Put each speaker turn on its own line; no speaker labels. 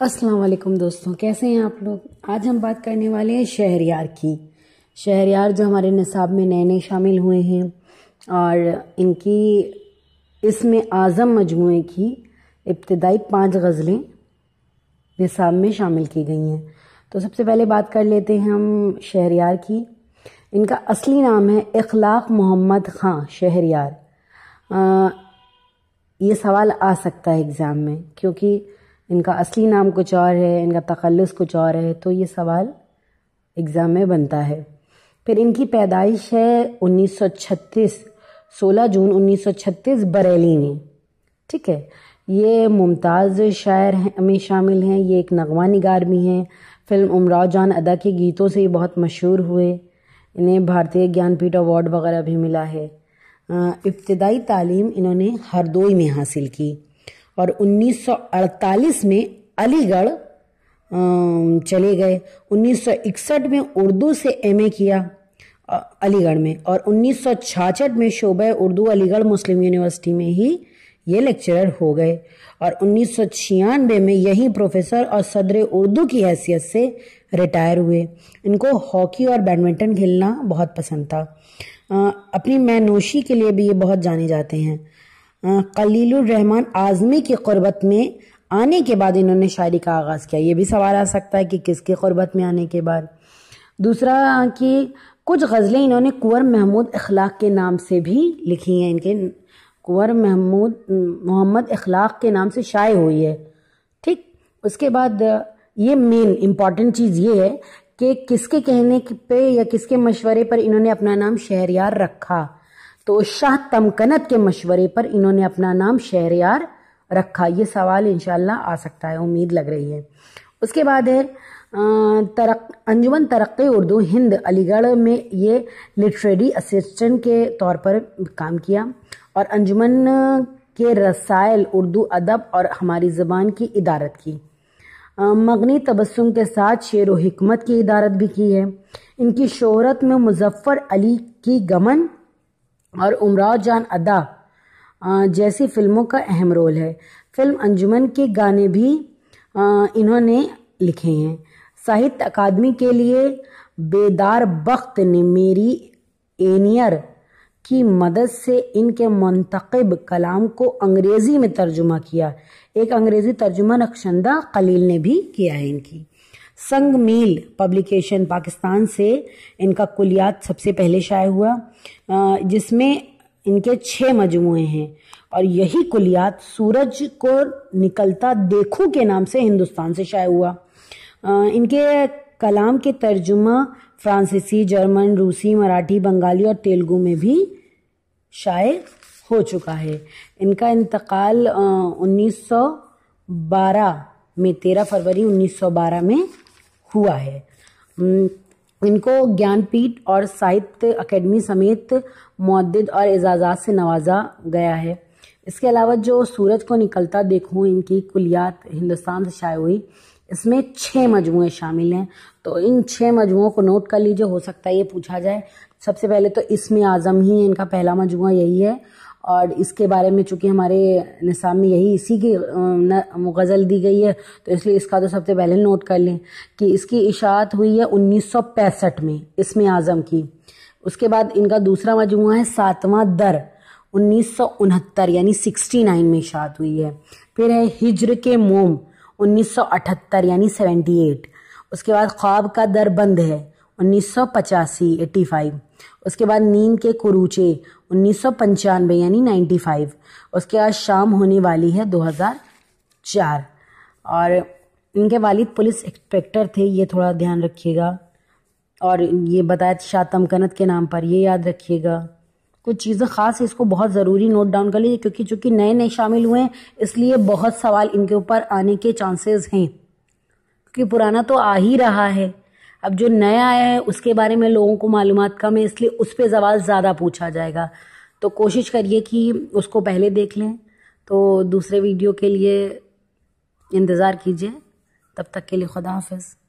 अस्सलाम वालेकुम दोस्तों, कैसे हैं आप लोग। आज हम बात करने वाले हैं शहरयार की। शहरयार जो हमारे निसाब में नए नए शामिल हुए हैं और इनकी इसमें आज़म मजमूए की इब्तिदाई 5 गज़लें निसाब में शामिल की गई हैं। तो सबसे पहले बात कर लेते हैं हम शहरयार की। इनका असली नाम है इखलाक मोहम्मद खां शहरयार। ये सवाल आ सकता है एग्ज़ाम में, क्योंकि इनका असली नाम कुछ और है, इनका तखल्लुस कुछ और है, तो ये सवाल एग्ज़ाम में बनता है। फिर इनकी पैदाइश है 1936, 16 जून 1936 बरेली में। ठीक है, ये मुमताज़ शायर में शामिल हैं। ये एक नगमा निगार भी हैं। फिल्म उमराव जान अदा के गीतों से ये बहुत मशहूर हुए। इन्हें भारतीय ज्ञानपीठ अवार्ड वगैरह भी मिला है। इब्तिदाई तालीम इन्होंने हरदोई में हासिल की और 1948 में अलीगढ़ चले गए। 1961 में उर्दू से एमए किया अलीगढ़ में और 1966 में शोबा उर्दू अलीगढ़ मुस्लिम यूनिवर्सिटी में ही ये लेक्चरर हो गए और 1996 में यहीं प्रोफेसर और सदर उर्दू की हैसियत से रिटायर हुए। इनको हॉकी और बैडमिंटन खेलना बहुत पसंद था। अपनी मैनोशी के लिए भी ये बहुत जाने जाते हैं। खलीलुर रहमान आज़मी की क़ुर्बत में आने के बाद इन्होंने शायरी का आगाज़ किया। ये भी सवाल आ सकता है कि किसकी क़ुर्बत में आने के बाद। दूसरा कि कुछ गज़लें इन्होंने कुंवर महमूद इखलाक के नाम से भी लिखी हैं। इनके कुंवर मोहम्मद इखलाक के नाम से शाये हुई है। ठीक, उसके बाद ये मेन इम्पॉर्टेंट चीज़ ये है कि किसके कहने पे या किसके मशवरे पर इन्होंने अपना नाम शहरयार रखा। तो शाह तमकनत के मशवरे पर इन्होंने अपना नाम शहरयार रखा। ये सवाल इंशाल्लाह आ सकता है, उम्मीद लग रही है। उसके बाद है अंजुमन तरक्की उर्दू हिंद अलीगढ़ में ये लिटरेरी असिस्टेंट के तौर पर काम किया और अंजुमन के रसायल उर्दू अदब और हमारी ज़बान की इदारत की। मगनी तबस्सुम के साथ शेर व हिकमत की इदारत भी की है। इनकी शोहरत में मुज़फ़्फ़र अली की गमन और उमराव जान अदा जैसी फिल्मों का अहम रोल है। फिल्म अंजुमन के गाने भी इन्होंने लिखे हैं। साहित्य अकादमी के लिए बेदार बख्त ने मेरी एनियर की मदद से इनके मुंतखब कलाम को अंग्रेज़ी में तर्जुमा किया। एक अंग्रेज़ी तर्जुमा नक्शंदा खलील ने भी किया है इनकी। संग मील पब्लिकेशन पाकिस्तान से इनका कुलियात सबसे पहले शाये हुआ, जिसमें इनके 6 मजमूए हैं और यही कुलियात सूरज को निकलता देखूं के नाम से हिंदुस्तान से शाये हुआ। इनके कलाम के तर्जुमा फ्रांसीसी, जर्मन, रूसी, मराठी, बंगाली और तेलुगु में भी शाये हो चुका है। इनका इंतकाल 1912 में 13 फरवरी 1912 में हुआ है। इनको ज्ञानपीठ और साहित्य अकेडमी समेत मुअद्दिद और एजाज़ात से नवाजा गया है। इसके अलावा जो सूरज को निकलता देखूं इनकी कुलियात हिंदुस्तान से शाये हुई, इसमें 6 मजमूए शामिल हैं। तो इन 6 मजमुओं को नोट कर लीजिए, हो सकता है ये पूछा जाए। सबसे पहले तो इसमें आज़म ही इनका पहला मजमुआ यही है और इसके बारे में चूंकि हमारे निसाब में यही इसी की गज़ल दी गई है, तो इसलिए इसका तो सबसे पहले नोट कर लें कि इसकी इशाअत हुई है 1965 में इसमें आज़म की। उसके बाद इनका दूसरा मजमुआ है 7वां दर 1969 यानी 69 में इशाअत हुई है। फिर है हिज्र के मोम 1978 यानी 78। उसके बाद ख्वाब का दर बंद है 1985 85। उसके बाद नींद के कुरूचे 1995 यानी 95। उसके बाद शाम होने वाली है 2004। और इनके वालिद पुलिस इंस्पेक्टर थे, ये थोड़ा ध्यान रखिएगा। और ये बताया शाह तमकनत के नाम पर, ये याद रखिएगा। कुछ चीज़ें ख़ास है, इसको बहुत ज़रूरी नोट डाउन कर लीजिए, क्योंकि चूँकि नए नए शामिल हुए हैं इसलिए बहुत सवाल इनके ऊपर आने के चांसेस हैं, क्योंकि पुराना तो आ ही रहा है। अब जो नया आया है उसके बारे में लोगों को मालूमात कम है, इसलिए उस पर सवाल ज़्यादा पूछा जाएगा। तो कोशिश करिए कि उसको पहले देख लें। तो दूसरे वीडियो के लिए इंतज़ार कीजिए। तब तक के लिए खुदा हाफिज़।